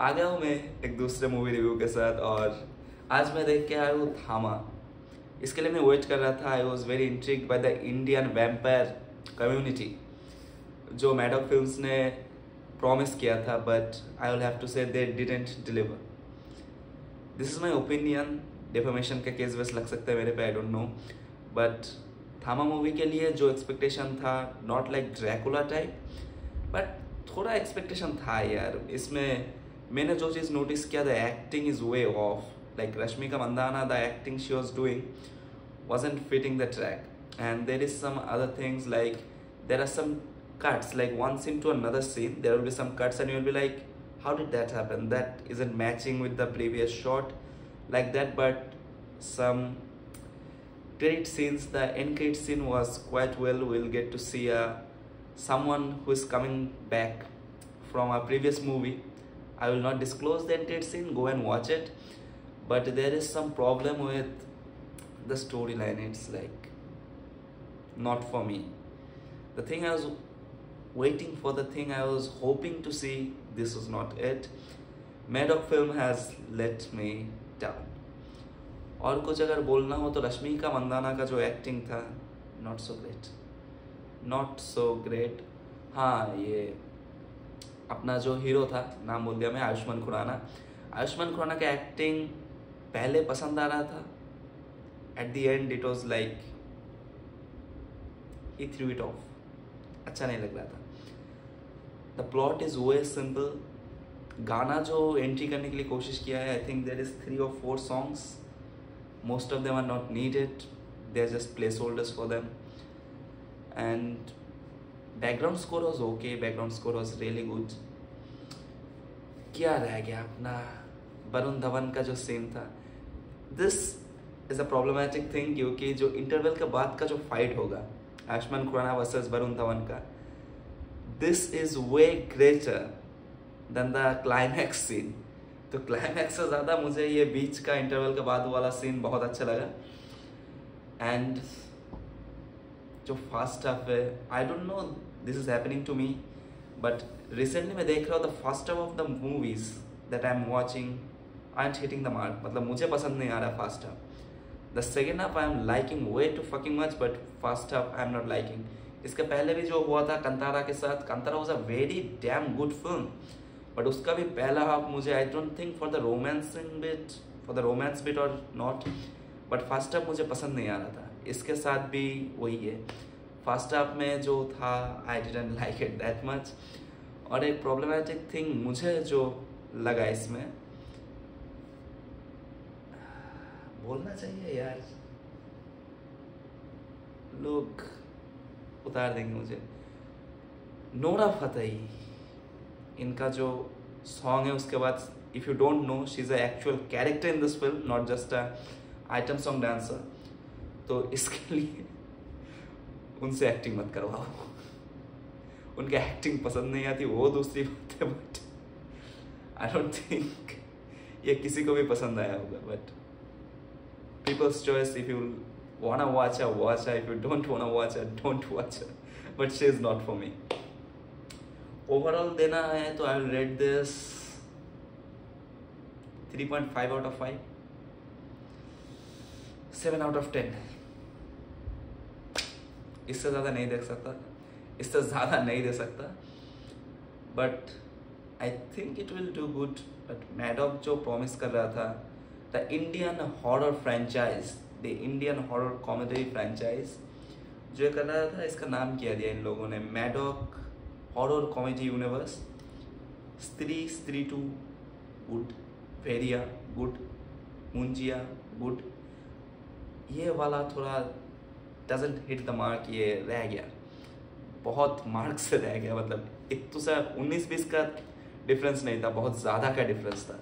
आ गया हूँ मैं एक दूसरे मूवी रिव्यू के साथ। और आज मैं देख के आया हूँ थामा। इसके लिए मैं वेट कर रहा था। I was very intrigued by the Indian vampire community जो मैडॉक फिल्म्स ने प्रॉमिस किया था, but I will have to say they didn't deliver. This is my opinion. Deformation का केस वेस लग सकता है मेरे पे, I don't know. But Thamma movie के लिए जो एक्सपेक्टेशन था, not like Dracula type, but थोड़ा एक्सपेक्टेशन था यार। इसमें मैंने जो चीज़ नोटिस किया, the acting is way off. Like Rashmika Mandanna, the acting she was doing wasn't fitting the track. And there is some other things, like there are some cuts, like one scene to another scene there will be some cuts and you will be like, how did that happen? That isn't matching with the previous shot, like that. But some credit scenes, the end credit scene was quite well. We'll get to see someone who is coming back from a previous movie. I will not disclose the end credit scene, go and watch it. But there is some problem with the storyline. It's like not for me. The thing I was waiting for, the thing I was hoping to see, this was not it. Maddock film has let me down. और कुछ अगर बोलना हो तो रश्मिका मंदाना का जो acting था, not so great, not so great. हाँ, ये अपना जो हीरो था, नाम भूल गया मैं, आयुष्मान खुराना। आयुष्मान खुराना का एक्टिंग पहले पसंद आ रहा था, at the end it was like he threw it off. अच्छा नहीं लग रहा था। The plot is way simple. गाना जो एंट्री करने के लिए कोशिश किया है, I think there is 3 or 4 songs. Most of them are not needed. They are just placeholders for them. And background score was okay. Background score was really good. क्या रह गया अपना वरुण धवन का जो सीन था, this is a problematic thing, क्योंकि जो interval के बाद का जो फाइट होगा आयुष्मान खुराना वर्सेस वरुण धवन का, this is way greater than the climax scene. तो क्लाइमैक्स से ज़्यादा मुझे ये बीच का इंटरवल के बाद वाला सीन बहुत अच्छा लगा। एंड जो फर्स्ट हाफ है, I don't know this is happening to me, but recently मैं देख रहा हूँ the first half of the movies that I am watching aren't hitting the mark. मतलब मुझे पसंद नहीं आ रहा first half. The second half I am liking way too fucking much, but first half I am not liking. इसके पहले भी जो हुआ था कंतारा के साथ, Kantara was a very damn good film, but उसका भी पहला हाफ मुझे, I don't think for the romance bit or not, but first half मुझे पसंद नहीं आ रहा था। इसके साथ भी वही है, फर्स्ट हाफ में जो था I didn't like it that much। और एक problematic thing मुझे जो लगा इसमें, बोलना चाहिए यार, लोग उतार देंगे मुझे, नोरा फतेही, इनका जो सॉन्ग है उसके बाद, if you don't know, she is a actual character in this film, not just a item song dancer. तो इसके लिए उनसे एक्टिंग मत करवाओ। उनकी एक्टिंग पसंद नहीं आती वो दूसरी बात है, बट आई डोंट थिंक ये किसी को भी पसंद आया होगा। But people's choice. If you wanna watch her, watch her. If you don't wanna watch her, don't watch her. But she is not for me. Overall देना है तो I will rate this 3.5 out of 5, 7 out of 10। इससे ज़्यादा नहीं देख सकता, इससे ज़्यादा नहीं दे सकता, but I think it will do good। But Maddock जो प्रॉमिस कर रहा था, the Indian horror franchise, the Indian horror comedy franchise जो ये कर रहा था, इसका नाम क्या दिया इन लोगों ने, मैडॉक हॉरर कॉमेडी यूनिवर्स। स्त्री 2 गुड, वेरिया गुड, मुंजिया गुड, ये वाला थोड़ा डजंट हिट द मार्क, ये रह गया, बहुत मार्क से रह गया। मतलब एक तो सर 19-20 का डिफरेंस नहीं था, बहुत ज़्यादा का डिफरेंस था,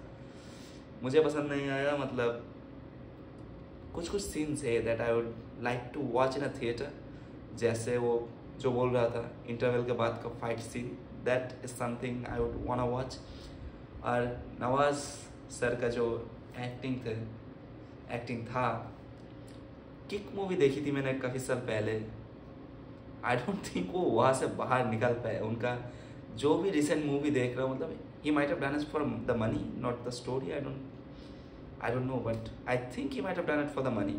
मुझे पसंद नहीं आया। मतलब कुछ सीन्स है that I would like to watch in a theatre, जैसे वो जो बोल रहा था इंटरवल के बाद का fight scene, that is something I would want to watch. और नवाज सर का जो एक्टिंग था, किक मूवी देखी थी मैंने काफ़ी साल पहले, आई डोंट थिंक वो वहाँ से बाहर निकल पाए। उनका जो भी रिसेंट मूवी देख रहा हूँ, मतलब he might have done it for the money, not the story. I don't know, but I think he might have done it for the money.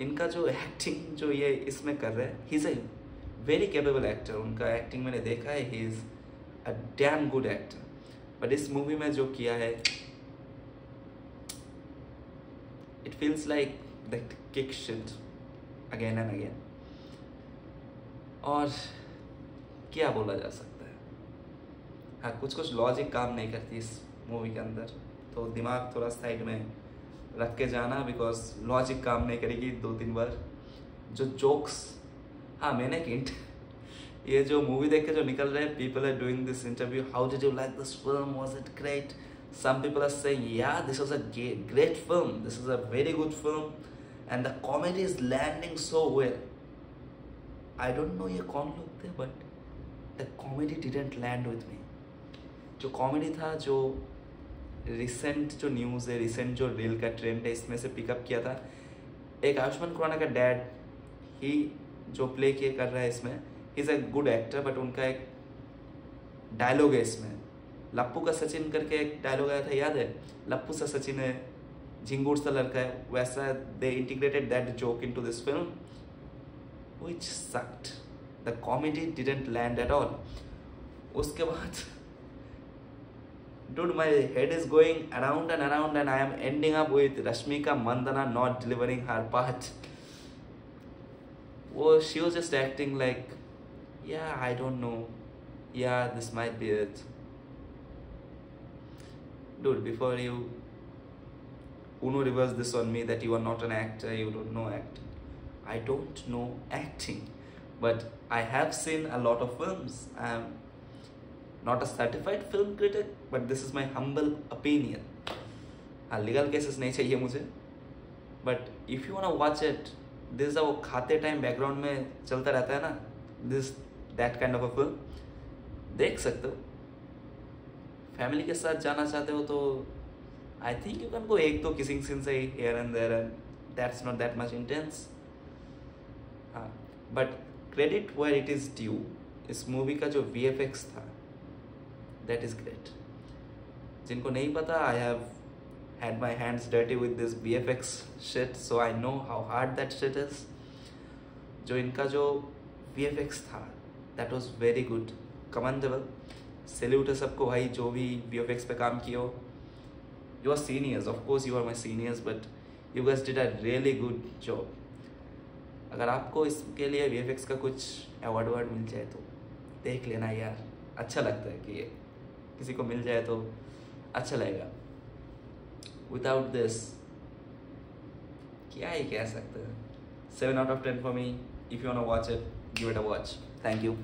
इनका जो एक्टिंग जो ये इसमें कर रहे हैं, he is a very capable actor. उनका acting मैंने देखा है, he is a damn good actor. But इस मूवी में जो किया है, it feels like that kick shit again and again. और क्या बोला जा सकता है, हाँ कुछ लॉजिक काम नहीं करती इस मूवी के अंदर, तो दिमाग थोड़ा साइड में रख के जाना, बिकॉज लॉजिक काम नहीं करेगी 2-3 बार. जो जोक्स, हाँ मैंने एक हिंट, ये जो मूवी देख के जो निकल रहे हैं, people are doing this interview, how did you like this film, was it great. Some people are saying yeah this was a great film, this is a very good film and the comedy is landing so well. I don't know ये कौन लोग थे, but the comedy didn't land with me. जो comedy था, जो recent जो news है, recent जो रील का ट्रेंड है, इसमें से पिकअप किया था. एक आयुष्मान खुराना का डैड ही जो प्ले किए कर रहा है इसमें, he is a good actor. But उनका एक डायलॉग है इसमें, लप्पू का सचिन करके एक डायलॉग आया था, याद है, लप्पू सा सचिन है, झिंगूर सा लड़का है, वैसा they integrated that joke into this film, which sucked. The comedy didn't land at all. उसके बाद dude, my head is going around and I am ending up with Rashmika Mandanna not delivering her part. Oh, she was just acting like, yeah, I don't know, yeah, this might be it. Dude, before you Uno reverse this on me that you are not an actor, you don't know acting. I don't know acting, but I have seen a lot of films. I am not a certified film critic, but this is my humble opinion. हाँ legal cases नहीं चाहिए मुझे, but if you want watch it, this वो खाते time background में चलता रहता है ना, this that kind of a film, देख सकते हो. फैमिली के साथ जाना चाहते हो तो I think you can go. एक तो किसिंग सीन से here and there and that's not that much intense. हाँ but credit where it is due. इस मूवी का जो VFX था, that is great. जिनको नहीं पता, I have had my hands dirty with this VFX shit, so I know how hard that shit is. जो इनका जो VFX था, that was very good, commendable. Salute है सबको भाई जो भी VFX पे काम किए हो. You are seniors, of course you are my seniors, but you guys did a really good job. अगर आपको इसके लिए VFX का कुछ अवार्ड मिल जाए तो देख लेना यार, अच्छा लगता है कि ये किसी को मिल जाए तो अच्छा लगेगा. विदाउट दिस क्या ही कह सकते हैं. 7 out of 10 for me. If you want to watch it, give it a watch. Thank you.